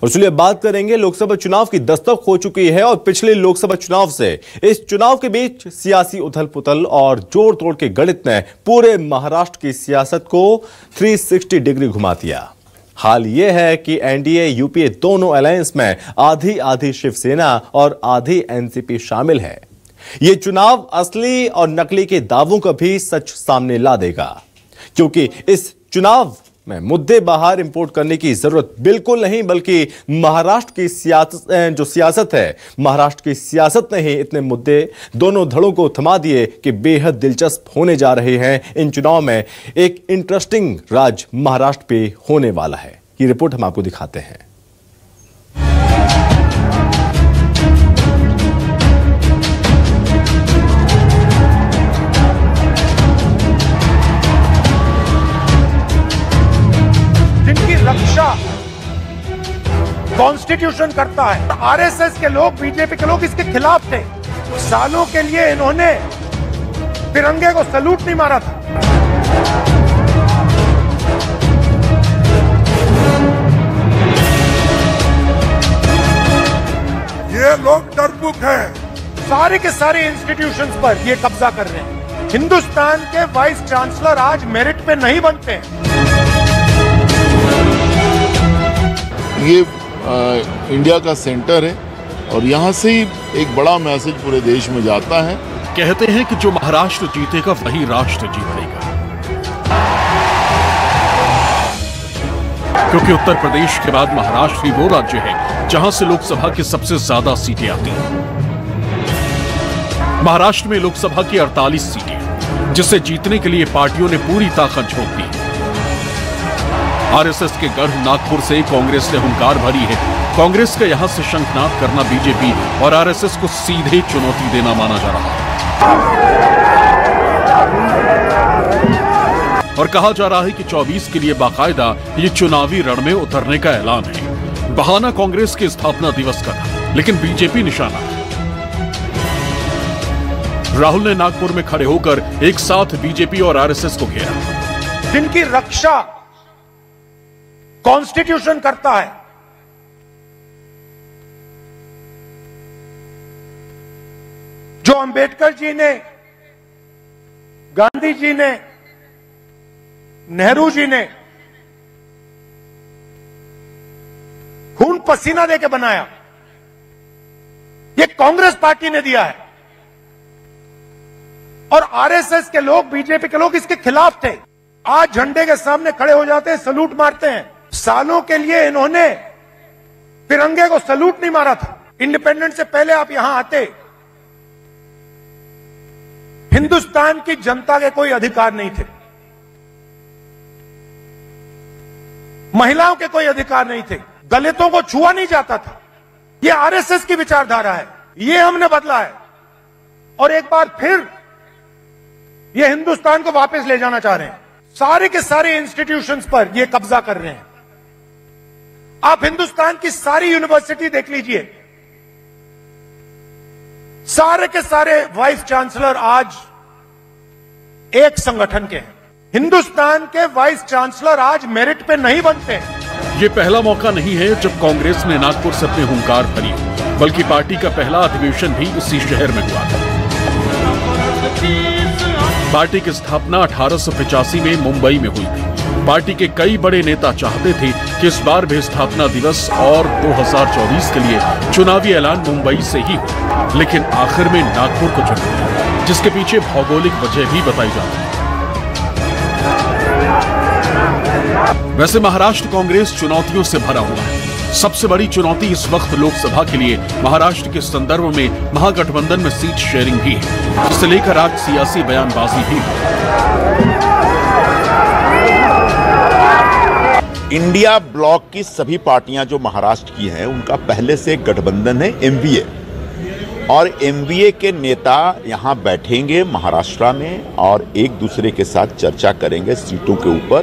और चलिए बात करेंगे, लोकसभा चुनाव की दस्तक हो चुकी है और पिछले लोकसभा चुनाव से इस चुनाव के बीच सियासी उथल पुथल और जोड़ तोड़ के गणित ने पूरे महाराष्ट्र की सियासत को 360 डिग्री घुमा दिया। हाल यह है कि एनडीए यूपीए दोनों अलायंस में आधी आधी शिवसेना और आधी एनसीपी शामिल है। यह चुनाव असली और नकली के दावों का भी सच सामने ला देगा, क्योंकि इस चुनाव में मुद्दे बाहर इंपोर्ट करने की जरूरत बिल्कुल नहीं, बल्कि महाराष्ट्र की सियासत है, महाराष्ट्र की सियासत ने ही इतने मुद्दे दोनों धड़ों को थमा दिए कि बेहद दिलचस्प होने जा रहे हैं। इन चुनाव में एक इंटरेस्टिंग राज महाराष्ट्र पे होने वाला है। ये रिपोर्ट हम आपको दिखाते हैं। रक्षा कॉन्स्टिट्यूशन करता है। आरएसएस के लोग, बीजेपी के लोग इसके खिलाफ थे। सालों के लिए इन्होंने तिरंगे को सैल्यूट नहीं मारा था। ये लोग डरपोक हैं। सारे के सारे इंस्टीट्यूशंस पर ये कब्जा कर रहे हैं। हिंदुस्तान के वाइस चांसलर आज मेरिट पे नहीं बनते हैं। ये इंडिया का सेंटर है और यहाँ से ही एक बड़ा मैसेज पूरे देश में जाता है। कहते हैं कि जो महाराष्ट्र जीतेगा वही राष्ट्र जीतेगा, क्योंकि उत्तर प्रदेश के बाद महाराष्ट्र ही वो राज्य है जहां से लोकसभा की सबसे ज्यादा सीटें आती हैं। महाराष्ट्र में लोकसभा की 48 सीटें, जिसे जीतने के लिए पार्टियों ने पूरी ताकत झोंक दी। आरएसएस के गढ़ नागपुर से कांग्रेस ने हुंकार भरी है। कांग्रेस का यहां से शंखनाद करना बीजेपी और आरएसएस को सीधे चुनौती देना माना जा रहा है और कहा जा रहा है कि 24 के लिए बाकायदा ये चुनावी रण में उतरने का ऐलान है। बहाना कांग्रेस के स्थापना दिवस का था, लेकिन बीजेपी निशाना। राहुल ने नागपुर में खड़े होकर एक साथ बीजेपी और आरएसएस को घेरा। जिनकी रक्षा कॉन्स्टिट्यूशन करता है, जो अंबेडकर जी ने, गांधी जी ने, नेहरू जी ने खून पसीना देके बनाया, ये कांग्रेस पार्टी ने दिया है। और आरएसएस के लोग, बीजेपी के लोग इसके खिलाफ थे। आज झंडे के सामने खड़े हो जाते हैं, सलूट मारते हैं। सालों के लिए इन्होंने तिरंगे को सैल्यूट नहीं मारा था। इंडिपेंडेंस से पहले आप यहां आते, हिंदुस्तान की जनता के कोई अधिकार नहीं थे, महिलाओं के कोई अधिकार नहीं थे, दलितों को छुआ नहीं जाता था। यह आरएसएस की विचारधारा है, यह हमने बदला है और एक बार फिर यह हिंदुस्तान को वापस ले जाना चाह रहे हैं। सारे के सारे इंस्टीट्यूशंस पर यह कब्जा कर रहे हैं। आप हिंदुस्तान की सारी यूनिवर्सिटी देख लीजिए, सारे के सारे वाइस चांसलर आज एक संगठन के हैं। हिंदुस्तान के वाइस चांसलर आज मेरिट पे नहीं बनते हैं। ये पहला मौका नहीं है जब कांग्रेस ने नागपुर से अपने हुंकार भरी, बल्कि पार्टी का पहला अधिवेशन भी इसी शहर में हुआ था। पार्टी की स्थापना 1885 में मुंबई में हुई थी। पार्टी के कई बड़े नेता चाहते थे कि इस बार भी स्थापना दिवस और 2024 के लिए चुनावी ऐलान मुंबई से ही हो, लेकिन आखिर में नागपुर को चुना गया, जिसके पीछे भौगोलिक वजह भी बताई जाती है। वैसे महाराष्ट्र कांग्रेस चुनौतियों से भरा हुआ है। सबसे बड़ी चुनौती इस वक्त लोकसभा के लिए महाराष्ट्र के संदर्भ में महागठबंधन में सीट शेयरिंग भी है, जिसे लेकर आज सियासी बयानबाजी भी है। इंडिया ब्लॉक की सभी पार्टियां जो महाराष्ट्र की हैं, उनका पहले से गठबंधन है एमवीए, और एमवीए के नेता यहां बैठेंगे महाराष्ट्र में और एक दूसरे के साथ चर्चा करेंगे सीटों के ऊपर।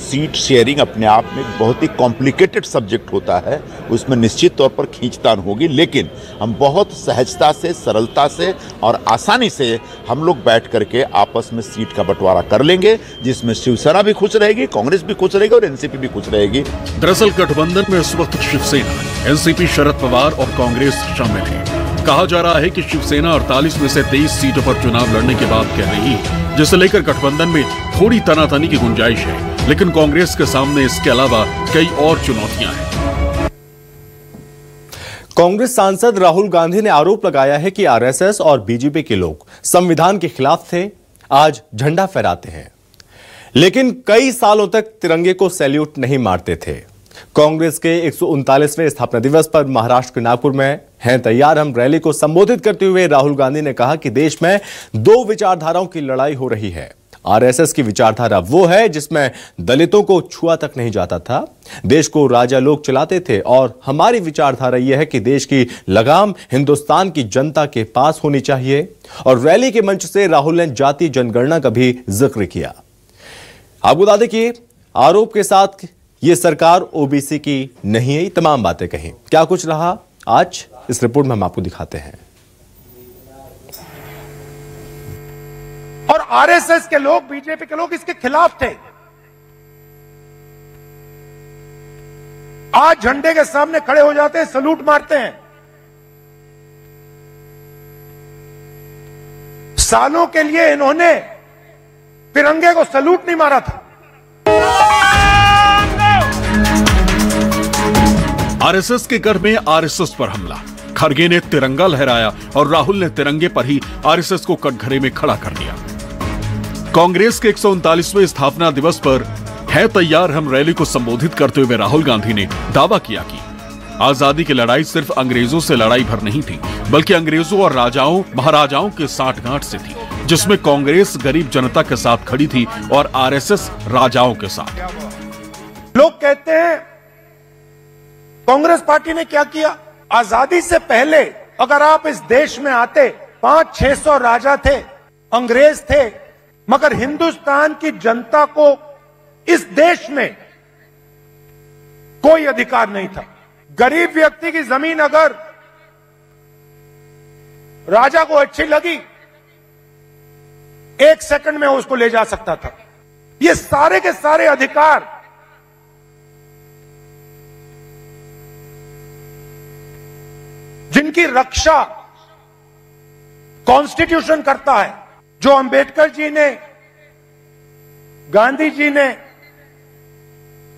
सीट शेयरिंग अपने आप में एक बहुत ही कॉम्प्लिकेटेड सब्जेक्ट होता है, उसमें निश्चित तौर पर खींचतान होगी, लेकिन हम बहुत सहजता से, सरलता से और आसानी से हम लोग बैठ करके आपस में सीट का बंटवारा कर लेंगे, जिसमें शिवसेना भी खुश रहेगी, कांग्रेस भी खुश रहेगी और एनसीपी भी खुश रहेगी। दरअसल गठबंधन में इस वक्त शिवसेना, एनसीपी, शरद पवार और कांग्रेस शामिल है। कहा जा रहा है कि शिवसेना 48 में से 23 सीटों पर चुनाव लड़ने की बात कह रही है, जिसे लेकर गठबंधन में थोड़ी तनातनी की गुंजाइश है, लेकिन कांग्रेस के सामने इसके अलावा कई और चुनौतियां हैं। कांग्रेस सांसद राहुल गांधी ने आरोप लगाया है कि आरएसएस और बीजेपी के लोग संविधान के खिलाफ थे, आज झंडा फहराते हैं, लेकिन कई सालों तक तिरंगे को सैल्यूट नहीं मारते थे। कांग्रेस के 139वें स्थापना दिवस पर महाराष्ट्र के नागपुर में हैं तैयार हम रैली को संबोधित करते हुए राहुल गांधी ने कहा कि देश में दो विचारधाराओं की लड़ाई हो रही है। आरएसएस की विचारधारा वो है जिसमें दलितों को छुआ तक नहीं जाता था, देश को राजा लोग चलाते थे, और हमारी विचारधारा यह है कि देश की लगाम हिंदुस्तान की जनता के पास होनी चाहिए। और रैली के मंच से राहुल ने जाति जनगणना का भी जिक्र किया। आपको बता दें कि आरोप के साथ ये सरकार ओबीसी की नहीं है, तमाम बातें कहीं। क्या कुछ रहा आज इस रिपोर्ट में हम आपको दिखाते हैं। और आरएसएस के लोग, बीजेपी के लोग इसके खिलाफ थे। आज झंडे के सामने खड़े हो जाते हैं, सलूट मारते हैं। सालों के लिए इन्होंने तिरंगे को सलूट नहीं मारा था। आरएसएस के घर में आरएसएस पर हमला, खड़गे ने तिरंगा लहराया और राहुल ने तिरंगे पर ही आरएसएस को कटघरे में खड़ा कर दिया। कांग्रेस के 139वें स्थापना दिवस पर है तैयार हम रैली को संबोधित करते हुए राहुल गांधी ने दावा किया कि आजादी की लड़ाई सिर्फ अंग्रेजों से लड़ाई भर नहीं थी, बल्कि अंग्रेजों और राजाओं महाराजाओं के साठगांठ से थी, जिसमें कांग्रेस गरीब जनता के साथ खड़ी थी और आरएसएस राजाओं के साथ। लोग कहते हैं कांग्रेस पार्टी ने क्या किया। आजादी से पहले अगर आप इस देश में आते, 500-600 राजा थे, अंग्रेज थे, मगर हिंदुस्तान की जनता को इस देश में कोई अधिकार नहीं था। गरीब व्यक्ति की जमीन अगर राजा को अच्छी लगी, 1 सेकंड में उसको ले जा सकता था। ये सारे के सारे अधिकार जिनकी रक्षा कॉन्स्टिट्यूशन करता है, जो अंबेडकर जी ने, गांधी जी ने,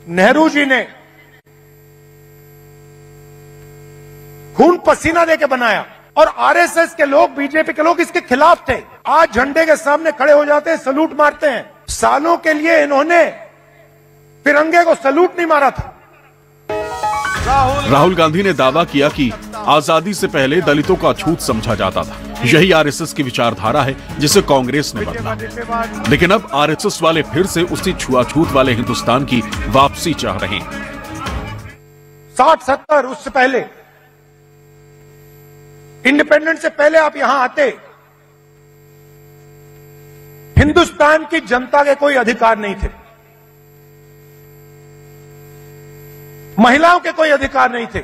नेहरू जी ने खून पसीना देके बनाया, और आरएसएस के लोग, बीजेपी के लोग इसके खिलाफ थे। आज झंडे के सामने खड़े हो जाते हैं, सलूट मारते हैं। सालों के लिए इन्होंने तिरंगे को सलूट नहीं मारा था। राहुल गांधी ने दावा किया कि आजादी से पहले दलितों का अछूत समझा जाता था। यही आरएसएस की विचारधारा है जिसे कांग्रेस ने बदला, लेकिन अब आरएसएस वाले फिर से उसी छुआछूत वाले हिंदुस्तान की वापसी चाह रहे हैं। 60-70 उससे पहले, इंडिपेंडेंस से पहले आप यहां आते, हिंदुस्तान की जनता के कोई अधिकार नहीं थे, महिलाओं के कोई अधिकार नहीं थे,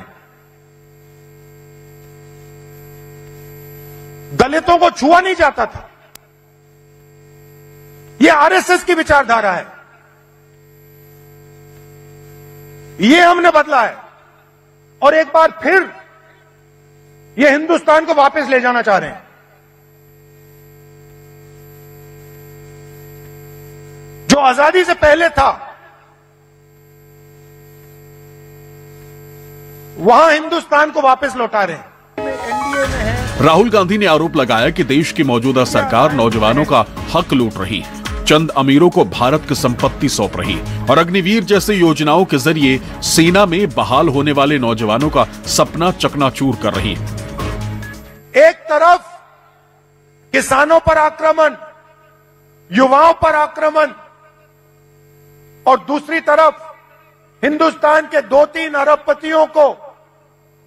दलितों को छुआ नहीं जाता था। यह आरएसएस की विचारधारा है, यह हमने बदला है, और एक बार फिर यह हिंदुस्तान को वापस ले जाना चाह रहे हैं। जो आजादी से पहले था वहां हिंदुस्तान को वापस लौटा रहे हैं। एनडीए में है। राहुल गांधी ने आरोप लगाया कि देश की मौजूदा सरकार नौजवानों का हक लूट रही, चंद अमीरों को भारत की संपत्ति सौंप रही और अग्निवीर जैसे योजनाओं के जरिए सेना में बहाल होने वाले नौजवानों का सपना चकनाचूर कर रही। एक तरफ किसानों पर आक्रमण, युवाओं पर आक्रमण, और दूसरी तरफ हिंदुस्तान के 2-3 अरबपतियों को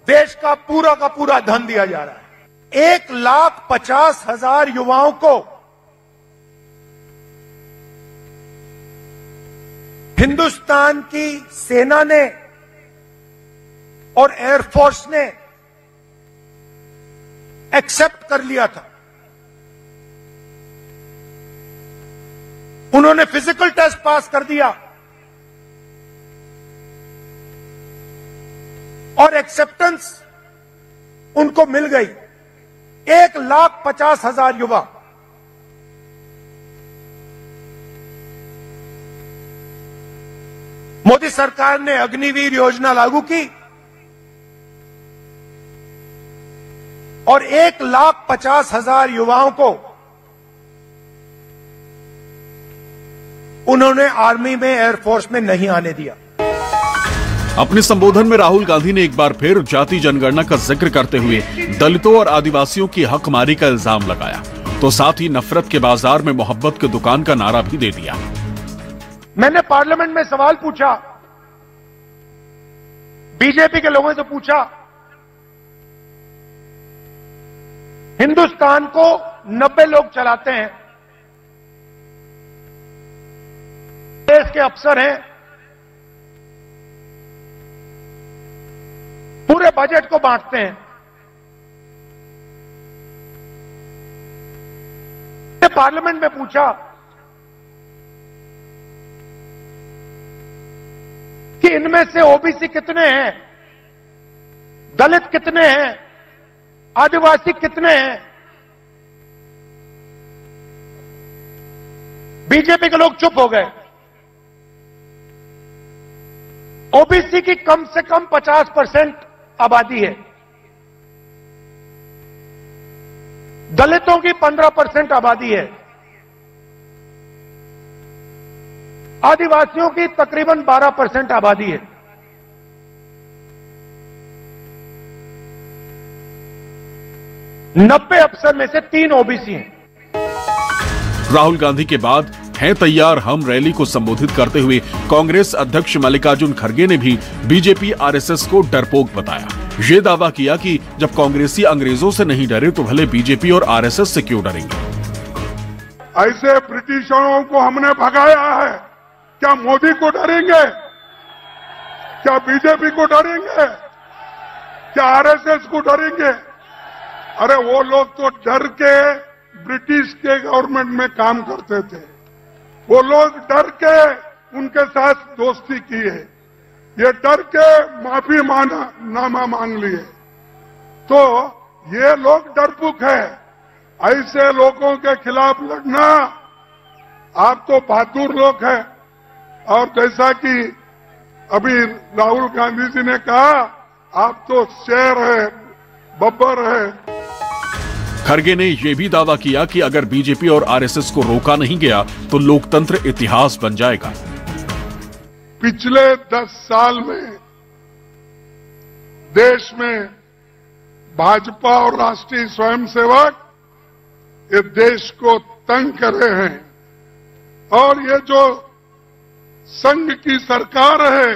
देश का पूरा धन दिया जा रहा है। 1,50,000 युवाओं को हिंदुस्तान की सेना ने और एयरफोर्स ने एक्सेप्ट कर लिया था। उन्होंने फिजिकल टेस्ट पास कर दिया और एक्सेप्टेंस उनको मिल गई। 1,50,000 युवा मोदी सरकार ने अग्निवीर योजना लागू की और 1,50,000 युवाओं को उन्होंने आर्मी में, एयरफोर्स में नहीं आने दिया। अपने संबोधन में राहुल गांधी ने एक बार फिर जाति जनगणना का जिक्र करते हुए दलितों और आदिवासियों की हकमारी का इल्जाम लगाया, तो साथ ही नफरत के बाजार में मोहब्बत की दुकान का नारा भी दे दिया। मैंने पार्लियामेंट में सवाल पूछा, बीजेपी के लोगों से पूछा, हिंदुस्तान को 90 लोग चलाते हैं, देश के अफसर हैं, पूरे बजट को बांटते हैं, पार्लियामेंट में पूछा कि इनमें से ओबीसी कितने हैं, दलित कितने हैं, आदिवासी कितने हैं। बीजेपी के लोग चुप हो गए। ओबीसी की कम से कम 50% आबादी है, दलितों की 15% आबादी है, आदिवासियों की तकरीबन 12% आबादी है। नब्बे अफसर में से 3 ओबीसी हैं। राहुल गांधी के बाद हैं तैयार हम रैली को संबोधित करते हुए कांग्रेस अध्यक्ष मल्लिकार्जुन खड़गे ने भी बीजेपी आरएसएस को डरपोक बताया। ये दावा किया कि जब कांग्रेसी अंग्रेजों से नहीं डरे तो भले बीजेपी और आरएसएस से क्यों डरेंगे। ऐसे ब्रिटिशरों को हमने भगाया है, क्या मोदी को डरेंगे? क्या बीजेपी को डरेंगे? क्या आरएसएस को डरेंगे? अरे वो लोग तो डर के ब्रिटिश के गवर्नमेंट में काम करते थे, वो लोग डर के उनके साथ दोस्ती की है, ये डर के माफी नामा मांग लिए। तो ये लोग डरपोक है। ऐसे लोगों के खिलाफ लड़ना, आप तो बहादुर लोग हैं। और जैसा कि अभी राहुल गांधी जी ने कहा, आप तो शेर है, बब्बर है। खड़गे ने यह भी दावा किया कि अगर बीजेपी और आरएसएस को रोका नहीं गया तो लोकतंत्र इतिहास बन जाएगा। पिछले 10 साल में देश में भाजपा और राष्ट्रीय स्वयंसेवक ये देश को तंग कर रहे हैं, और ये जो संघ की सरकार है,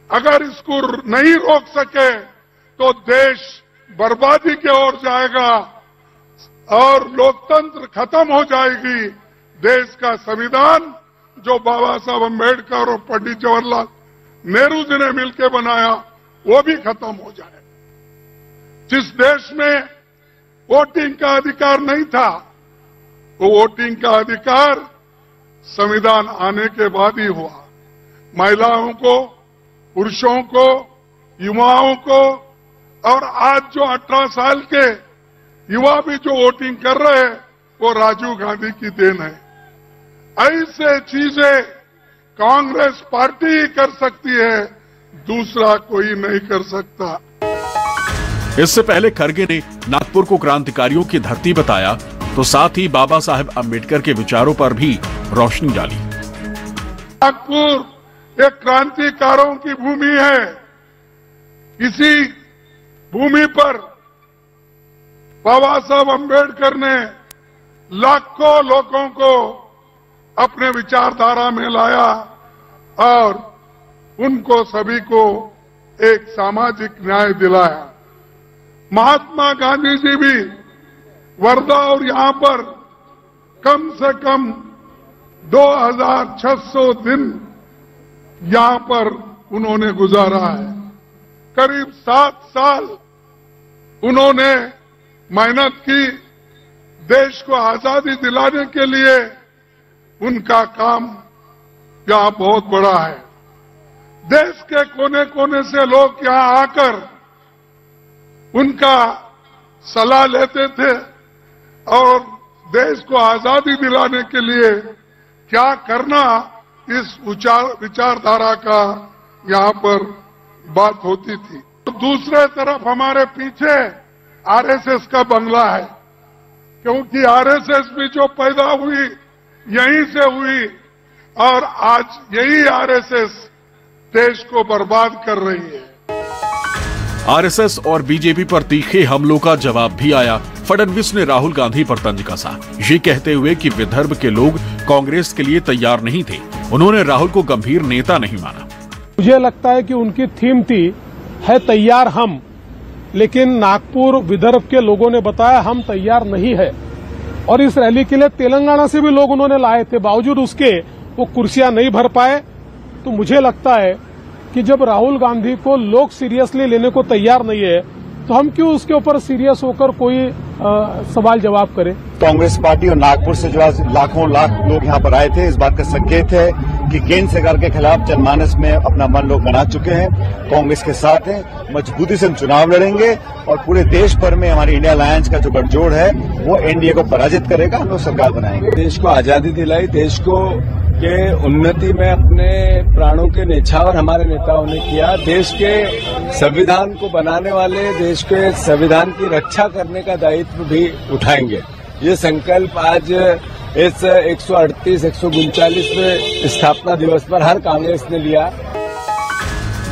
अगर इसको नहीं रोक सके तो देश बर्बादी की ओर जाएगा और लोकतंत्र खत्म हो जाएगी। देश का संविधान जो बाबा साहब अम्बेडकर और पंडित जवाहरलाल नेहरू जी ने मिलकर बनाया, वो भी खत्म हो जाए। जिस देश में वोटिंग का अधिकार नहीं था, वो वोटिंग का अधिकार संविधान आने के बाद ही हुआ। महिलाओं को, पुरुषों को, युवाओं को, और आज जो 18 साल के युवा भी जो वोटिंग कर रहे हैं, वो राजीव गांधी की देन है। ऐसे चीजें कांग्रेस पार्टी ही कर सकती है, दूसरा कोई नहीं कर सकता। इससे पहले खड़गे ने नागपुर को क्रांतिकारियों की धरती बताया, तो साथ ही बाबा साहेब अम्बेडकर के विचारों पर भी रोशनी डाली। नागपुर एक क्रांतिकारों की भूमि है। इसी भूमि पर बाबा साहब अम्बेडकर ने लाखों लोगों को अपने विचारधारा में लाया और उनको सभी को एक सामाजिक न्याय दिलाया। महात्मा गांधी जी भी वर्धा और यहां पर कम से कम 2600 दिन यहां पर उन्होंने गुजारा है। करीब 7 साल उन्होंने मेहनत की। देश को आजादी दिलाने के लिए उनका काम यहां बहुत बड़ा है। देश के कोने कोने से लोग यहां आकर उनका सलाह लेते थे और देश को आजादी दिलाने के लिए क्या करना, इस विचारधारा का यहां पर बात होती थी। तो दूसरे तरफ हमारे पीछे आरएसएस का बंगला है, क्योंकि आरएसएस भी जो पैदा हुई यहीं से हुई और आज यही आरएसएस देश को बर्बाद कर रही है। आरएसएस और बीजेपी पर तीखे हमलों का जवाब भी आया। फडणवीस ने राहुल गांधी पर तंज कसा, ये कहते हुए कि विदर्भ के लोग कांग्रेस के लिए तैयार नहीं थे। उन्होंने राहुल को गंभीर नेता नहीं माना। मुझे लगता है कि उनकी थीम थी है तैयार हम, लेकिन नागपुर विदर्भ के लोगों ने बताया हम तैयार नहीं है। और इस रैली के लिए तेलंगाना से भी लोग उन्होंने लाए थे, बावजूद उसके वो कुर्सियां नहीं भर पाए। तो मुझे लगता है कि जब राहुल गांधी को लोग सीरियसली लेने को तैयार नहीं है तो हम क्यों उसके ऊपर सीरियस होकर कोई सवाल जवाब करें। कांग्रेस पार्टी और नागपुर से जो लाखों लाख लोग यहाँ पर आए थे, इस बात का संकेत है कि केंद्र सरकार के खिलाफ जनमानस में अपना मन लोग बना चुके हैं, कांग्रेस के साथ हैं। मजबूती से हम चुनाव लड़ेंगे और पूरे देश भर में हमारी इंडिया अलायंस का जो गठजोड़ है वो एनडीए को पराजित करेगा। हम लोग सरकार बनाएंगे। देश को आजादी दिलाई, देश को के उन्नति में अपने प्राणों के न्यौछावर हमारे नेताओं ने किया। देश के संविधान को बनाने वाले देश के संविधान की रक्षा करने का दायित्व भी उठाएंगे। ये संकल्प आज इस 138-139वें स्थापना दिवस पर हर कांग्रेस ने लिया।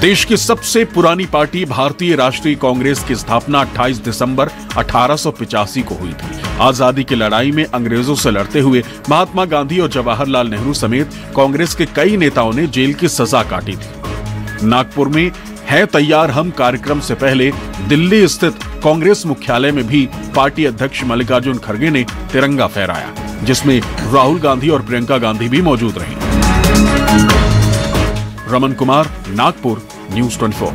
देश की सबसे पुरानी पार्टी भारतीय राष्ट्रीय कांग्रेस की स्थापना 28 दिसंबर 1885 को हुई थी। आजादी की लड़ाई में अंग्रेजों से लड़ते हुए महात्मा गांधी और जवाहरलाल नेहरू समेत कांग्रेस के कई नेताओं ने जेल की सजा काटी थी। नागपुर में है तैयार हम कार्यक्रम से पहले दिल्ली स्थित कांग्रेस मुख्यालय में भी पार्टी अध्यक्ष मल्लिकार्जुन खड़गे ने तिरंगा फहराया, जिसमें राहुल गांधी और प्रियंका गांधी भी मौजूद रहीं। रमन कुमार, नागपुर, न्यूज़ 24।